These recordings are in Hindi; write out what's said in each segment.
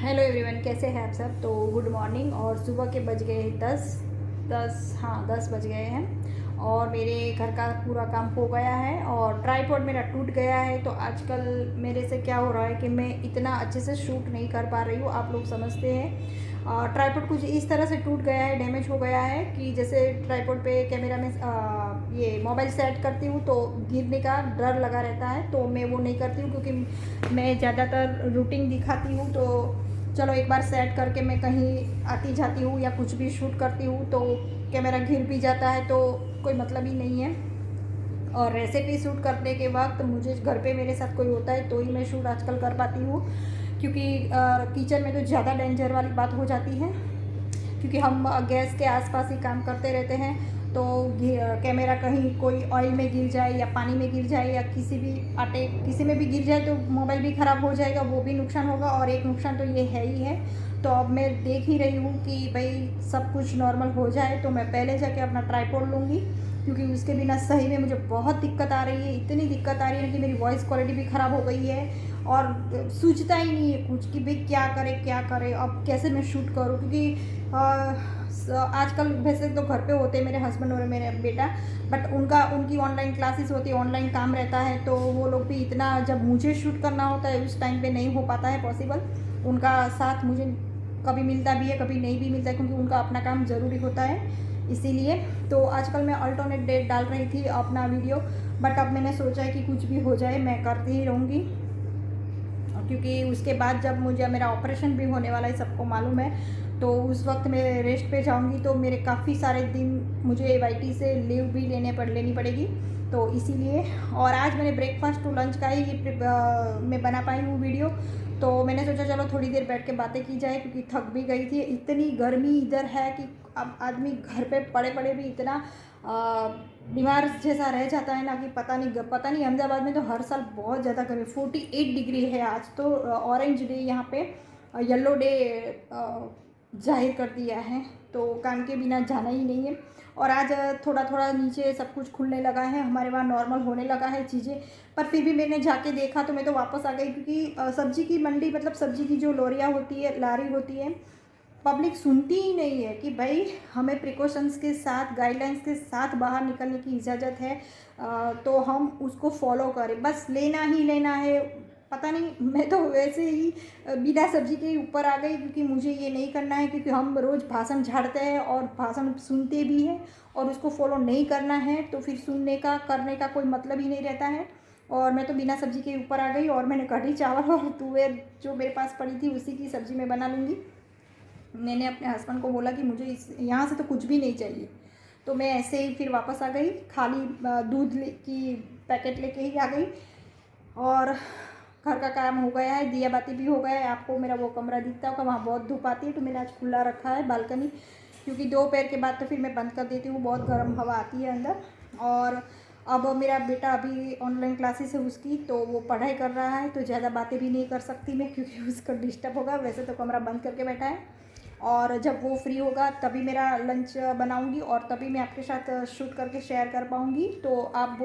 हेलो एवरीवन, कैसे हैं आप सब। तो गुड मॉर्निंग। और सुबह के बज गए 10 बज गए हैं और मेरे घर का पूरा काम हो गया है और ट्राइपॉड मेरा टूट गया है। तो आजकल मेरे से क्या हो रहा है कि मैं इतना अच्छे से शूट नहीं कर पा रही हूँ। आप लोग समझते हैं, ट्राइपॉड कुछ इस तरह से टूट गया है, डैमेज हो गया है कि जैसे ट्राइपॉड पे कैमरा में ये मोबाइल सेट करती हूँ तो गिरने का डर लगा रहता है। तो मैं वो नहीं करती हूँ क्योंकि मैं ज़्यादातर रूटीन दिखाती हूँ। तो चलो एक बार सेट करके मैं कहीं आती जाती हूँ या कुछ भी शूट करती हूँ तो कैमरा गिर भी जाता है तो कोई मतलब ही नहीं है। और रेसिपी शूट करने के वक्त मुझे घर पे मेरे साथ कोई होता है तो ही मैं शूट आजकल कर पाती हूँ, क्योंकि किचन में तो ज़्यादा डेंजर वाली बात हो जाती है क्योंकि हम गैस के आसपास ही काम करते रहते हैं। तो कैमरा कहीं कोई ऑयल में गिर जाए या पानी में गिर जाए या किसी भी आटे किसी में भी गिर जाए तो मोबाइल भी ख़राब हो जाएगा, वो भी नुकसान होगा। और एक नुकसान तो ये है ही है। तो अब मैं देख ही रही हूँ कि भाई सब कुछ नॉर्मल हो जाए तो मैं पहले जाके अपना ट्राइपॉड लूँगी, क्योंकि उसके बिना सही में मुझे बहुत दिक्कत आ रही है। इतनी दिक्कत आ रही है कि मेरी वॉइस क्वालिटी भी ख़राब हो गई है और सूझता ही नहीं है कुछ कि भाई क्या करे अब कैसे मैं शूट करूँ। क्योंकि आजकल वैसे तो घर पे होते हैं मेरे हस्बैंड और मेरे बेटा, बट उनकी ऑनलाइन क्लासेस होती है, ऑनलाइन काम रहता है। तो वो लोग भी इतना, जब मुझे शूट करना होता है उस टाइम पे नहीं हो पाता है पॉसिबल। उनका साथ मुझे कभी मिलता भी है कभी नहीं भी मिलता है, क्योंकि उनका अपना काम ज़रूरी होता है इसीलिए। तो आजकल मैं अल्टरनेट डेट डाल रही थी अपना वीडियो, बट अब मैंने सोचा है कि कुछ भी हो जाए मैं करती ही रहूँगी, क्योंकि उसके बाद जब मुझे मेरा ऑपरेशन भी होने वाला है सबको मालूम है। तो उस वक्त मैं रेस्ट पे जाऊंगी तो मेरे काफ़ी सारे दिन मुझे वाईटी से लीव भी लेनी पड़ेगी। तो इसीलिए, और आज मैंने ब्रेकफास्ट टू लंच का ही मैं बना पाई हूँ वीडियो। तो मैंने सोचा चलो थोड़ी देर बैठ के बातें की जाए, क्योंकि थक भी गई थी। इतनी गर्मी इधर है कि अब आदमी घर पे पड़े पड़े भी इतना बीमार जैसा रह जाता है ना कि पता नहीं। अहमदाबाद में तो हर साल बहुत ज़्यादा गर्मी, 48 डिग्री है। आज तो ऑरेंज डे यहाँ पे, येलो डे जाहिर कर दिया है, तो काम के बिना जाना ही नहीं है। और आज थोड़ा थोड़ा नीचे सब कुछ खुलने लगा है, हमारे वहाँ नॉर्मल होने लगा है चीज़ें। पर फिर भी मैंने जाके देखा तो मैं तो वापस आ गई, क्योंकि सब्जी की मंडी, मतलब सब्जी की जो लोरियाँ होती है, लारी होती है, पब्लिक सुनती ही नहीं है कि भाई हमें प्रिकॉशंस के साथ, गाइडलाइंस के साथ बाहर निकलने की इजाज़त है। तो हम उसको फॉलो करें, बस लेना ही लेना है। पता नहीं, मैं तो वैसे ही बिना सब्जी के ही ऊपर आ गई, क्योंकि मुझे ये नहीं करना है। क्योंकि हम रोज़ भाषण झाड़ते हैं और भाषण सुनते भी हैं और उसको फॉलो नहीं करना है तो फिर सुनने का करने का कोई मतलब ही नहीं रहता है। और मैं तो बिना सब्जी के ऊपर आ गई और मैंने कढ़ी चावल और तुअर जो मेरे पास पड़ी थी उसी की सब्ज़ी मैं बना लूँगी। मैंने अपने हस्बैंड को बोला कि मुझे इस यहाँ से तो कुछ भी नहीं चाहिए। तो मैं ऐसे ही फिर वापस आ गई, खाली दूध की पैकेट लेके ही आ गई। और घर का काम हो गया है, दिया बाती भी हो गया है। आपको मेरा वो कमरा दिखता होगा, वहाँ बहुत धूप आती है तो मैंने आज खुला रखा है बालकनी, क्योंकि दोपहर के बाद तो फिर मैं बंद कर देती हूँ, बहुत गर्म हवा आती है अंदर। और अब मेरा बेटा अभी ऑनलाइन क्लासेस है उसकी, तो वो पढ़ाई कर रहा है तो ज़्यादा बातें भी नहीं कर सकती मैं, क्योंकि उसको डिस्टर्ब होगा। वैसे तो कमरा बंद करके बैठा है और जब वो फ्री होगा तभी मेरा लंच बनाऊंगी और तभी मैं आपके साथ शूट करके शेयर कर पाऊंगी। तो आप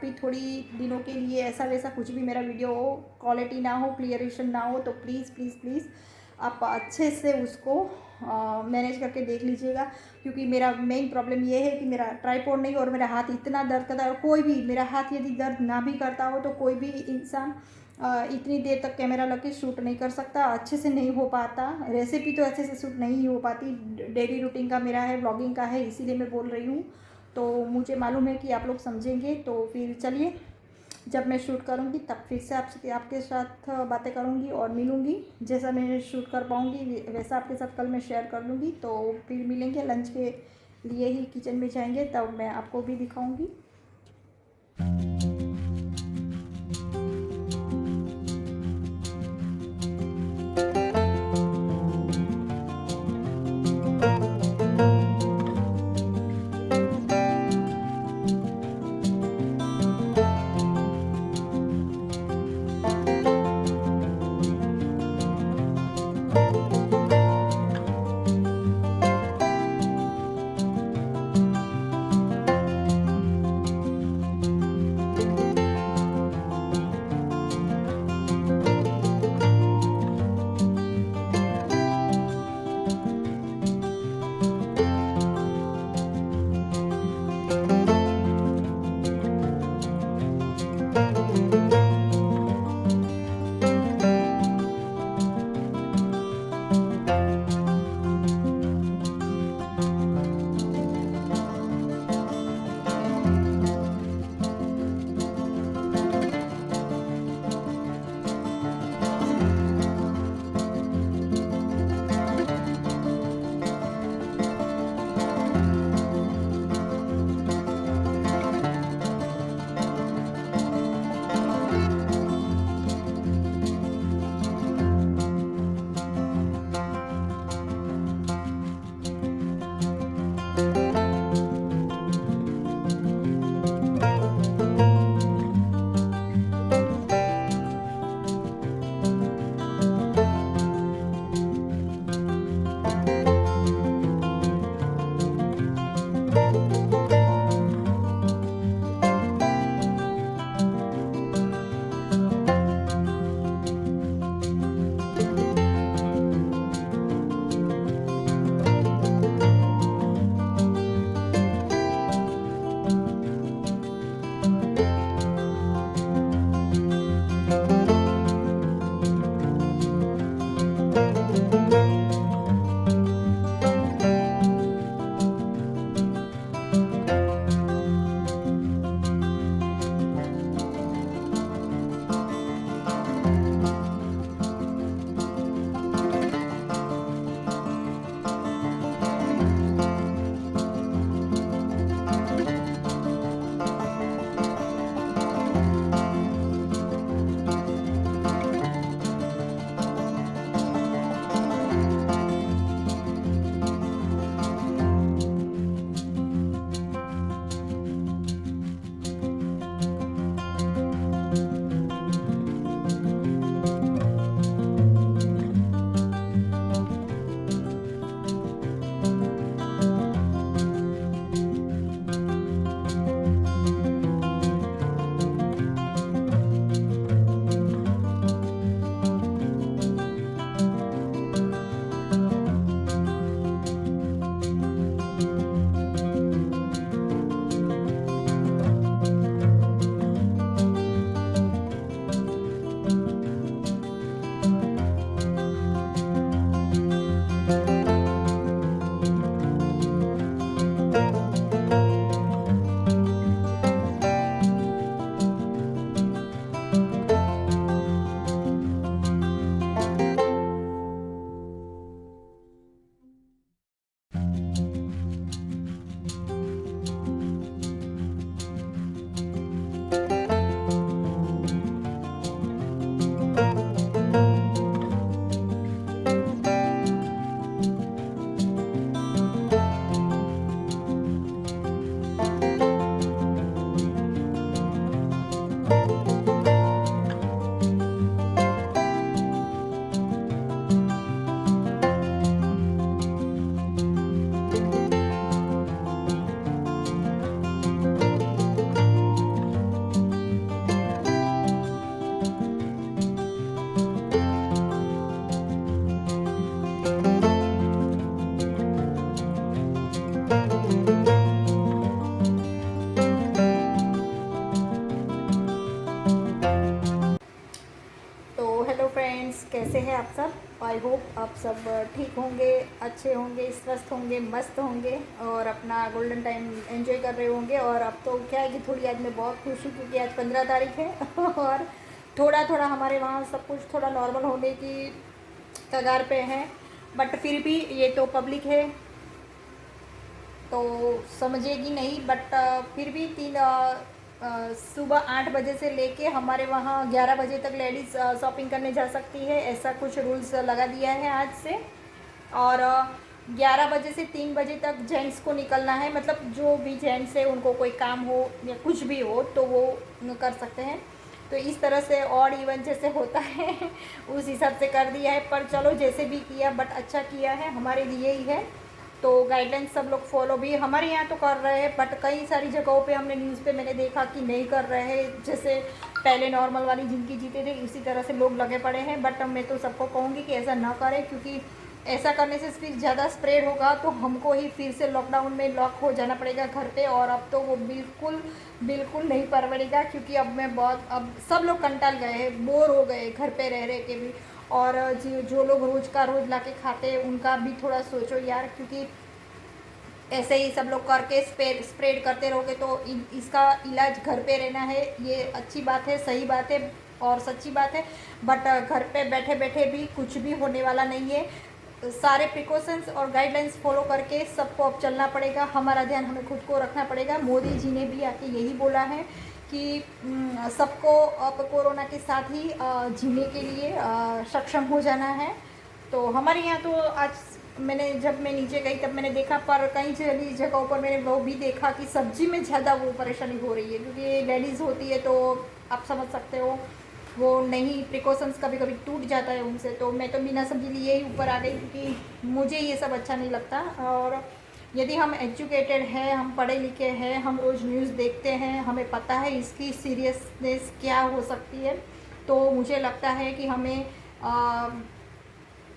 भी थोड़ी दिनों के लिए ऐसा वैसा कुछ भी मेरा वीडियो हो, क्वालिटी ना हो, क्लियरेशन ना हो, तो प्लीज़ प्लीज़ प्लीज़ आप अच्छे से उसको मैनेज करके देख लीजिएगा। क्योंकि मेरा मेन प्रॉब्लम ये है कि मेरा ट्राइपॉड नहीं, और मेरा हाथ इतना दर्द करता है। और कोई भी, मेरा हाथ यदि दर्द ना भी करता हो तो कोई भी इंसान इतनी देर तक कैमरा लग के शूट नहीं कर सकता, अच्छे से नहीं हो पाता। रेसिपी तो अच्छे से शूट नहीं हो पाती, डेली रूटीन का मेरा है, ब्लॉगिंग का है, इसीलिए मैं बोल रही हूँ। तो मुझे मालूम है कि आप लोग समझेंगे। तो फिर चलिए, जब मैं शूट करूँगी तब फिर से आपके साथ बातें करूँगी और मिलूँगी। जैसा मैं शूट कर पाऊँगी वैसा आपके साथ कल मैं शेयर कर लूँगी। तो फिर मिलेंगे, लंच के लिए ही किचन में जाएंगे, तब मैं आपको भी दिखाऊँगी। फ्रेंड्स, कैसे हैं आप सब। आई होप आप सब ठीक होंगे, अच्छे होंगे, स्वस्थ होंगे, मस्त होंगे और अपना गोल्डन टाइम एंजॉय कर रहे होंगे। और अब तो क्या है कि थोड़ी आज मैं बहुत खुश हूँ क्योंकि आज 15 तारीख है और थोड़ा थोड़ा हमारे वहाँ सब कुछ थोड़ा नॉर्मल होने की कगार पे है। बट फिर भी ये तो पब्लिक है तो समझेगी नहीं। बट फिर भी सुबह 8 बजे से लेके हमारे वहाँ 11 बजे तक लेडीज़ शॉपिंग करने जा सकती है, ऐसा कुछ रूल्स लगा दिया है आज से। और 11 बजे से 3 बजे तक जेंट्स को निकलना है, मतलब जो भी जेंट्स है उनको कोई काम हो या कुछ भी हो तो वो कर सकते हैं। तो इस तरह से ऑड इवन जैसे होता है उस हिसाब से कर दिया है। पर चलो जैसे भी किया बट अच्छा किया है, हमारे लिए ही है। तो गाइडलाइंस सब लोग फॉलो भी हमारे यहाँ तो कर रहे हैं, बट कई सारी जगहों पे हमने न्यूज़ पे मैंने देखा कि नहीं कर रहे हैं। जैसे पहले नॉर्मल वाली ज़िंदगी जीते थे इसी तरह से लोग लगे पड़े हैं। बट मैं तो सबको कहूँगी कि ऐसा ना करें, क्योंकि ऐसा करने से फिर ज़्यादा स्प्रेड होगा तो हमको ही फिर से लॉकडाउन में लॉक हो जाना पड़ेगा घर पे। और अब तो वो बिल्कुल बिल्कुल नहीं परवड़ेगा, क्योंकि अब सब लोग कंटाल गए हैं, बोर हो गए घर पे रह के भी। और जो लोग रोज़ का रोज़ ला के खाते हैं उनका भी थोड़ा सोचो यार, क्योंकि ऐसे ही सब लोग करके स्प्रेड करते रहोगे तो इसका इलाज घर पे रहना है। ये अच्छी बात है, सही बात है और सच्ची बात है। बट घर पे बैठे बैठे भी कुछ भी होने वाला नहीं है। सारे प्रिकॉशंस और गाइडलाइंस फॉलो करके सबको अब चलना पड़ेगा। हमारा ध्यान हमें खुद को रखना पड़ेगा। मोदी जी ने भी आके यही बोला है कि सबको अब कोरोना के साथ ही जीने के लिए सक्षम हो जाना है। तो हमारे यहाँ तो आज जब मैं नीचे गई तब मैंने देखा, पर कई जगहों पर मैंने वो भी देखा कि सब्जी में ज़्यादा वो परेशानी हो रही है, क्योंकि लेडीज़ होती है तो आप समझ सकते हो वो नहीं, प्रिकॉशंस कभी कभी टूट जाता है उनसे। तो मैं तो बिना समझी लिए ही ऊपर आ गई, क्योंकि मुझे ये सब अच्छा नहीं लगता। और यदि हम एजुकेटेड हैं, हम पढ़े लिखे हैं, हम रोज़ न्यूज़ देखते हैं, हमें पता है इसकी सीरियसनेस क्या हो सकती है, तो मुझे लगता है कि हमें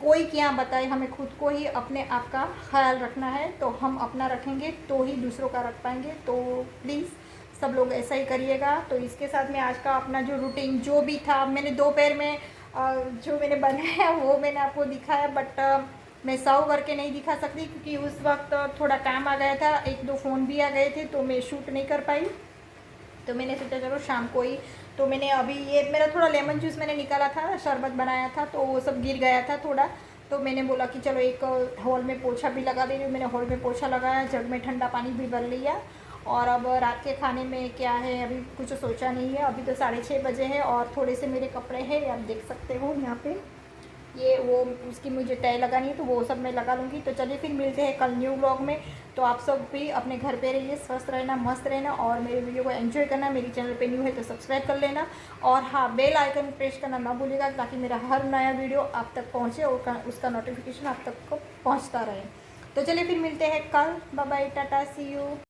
कोई क्या बताए, हमें खुद को ही अपने आप का ख्याल रखना है। तो हम अपना रखेंगे तो ही दूसरों का रख पाएंगे। तो प्लीज़ सब लोग ऐसा ही करिएगा। तो इसके साथ में आज का अपना जो रूटीन जो भी था, मैंने दोपहर में जो मैंने बनाया वो मैंने आपको दिखाया। बट मैं सर्व करके नहीं दिखा सकती, क्योंकि उस वक्त थोड़ा काम आ गया था, 1-2 फ़ोन भी आ गए थे, तो मैं शूट नहीं कर पाई। तो मैंने सोचा चलो शाम को ही। तो मैंने अभी ये मेरा थोड़ा लेमन जूस मैंने निकाला था, शरबत बनाया था, तो वो सब गिर गया था थोड़ा। तो मैंने बोला कि चलो एक हॉल में पोछा भी लगा दे रही हूँ। मैंने हॉल में पोछा लगाया, जग में ठंडा पानी भी भर लिया। और अब रात के खाने में क्या है अभी कुछ सोचा नहीं है। अभी तो 6:30 बजे है और थोड़े से मेरे कपड़े हैं, आप देख सकते हो यहाँ पे। ये वो उसकी मुझे तय लगानी है, तो वो सब मैं लगा लूँगी। तो चलिए फिर मिलते हैं कल न्यू व्लॉग में। तो आप सब भी अपने घर पे रहिए, स्वस्थ रहना, मस्त रहना और मेरे वीडियो को एंजॉय करना। मेरी चैनल पे न्यू है तो सब्सक्राइब कर लेना और हाँ, बेल आइकन प्रेस करना ना भूलिएगा, ताकि मेरा हर नया वीडियो आप तक पहुँचे और उसका नोटिफिकेशन आप तक को पहुँचता रहे। तो चलिए फिर मिलते हैं कल। Bye bye, tata, see you.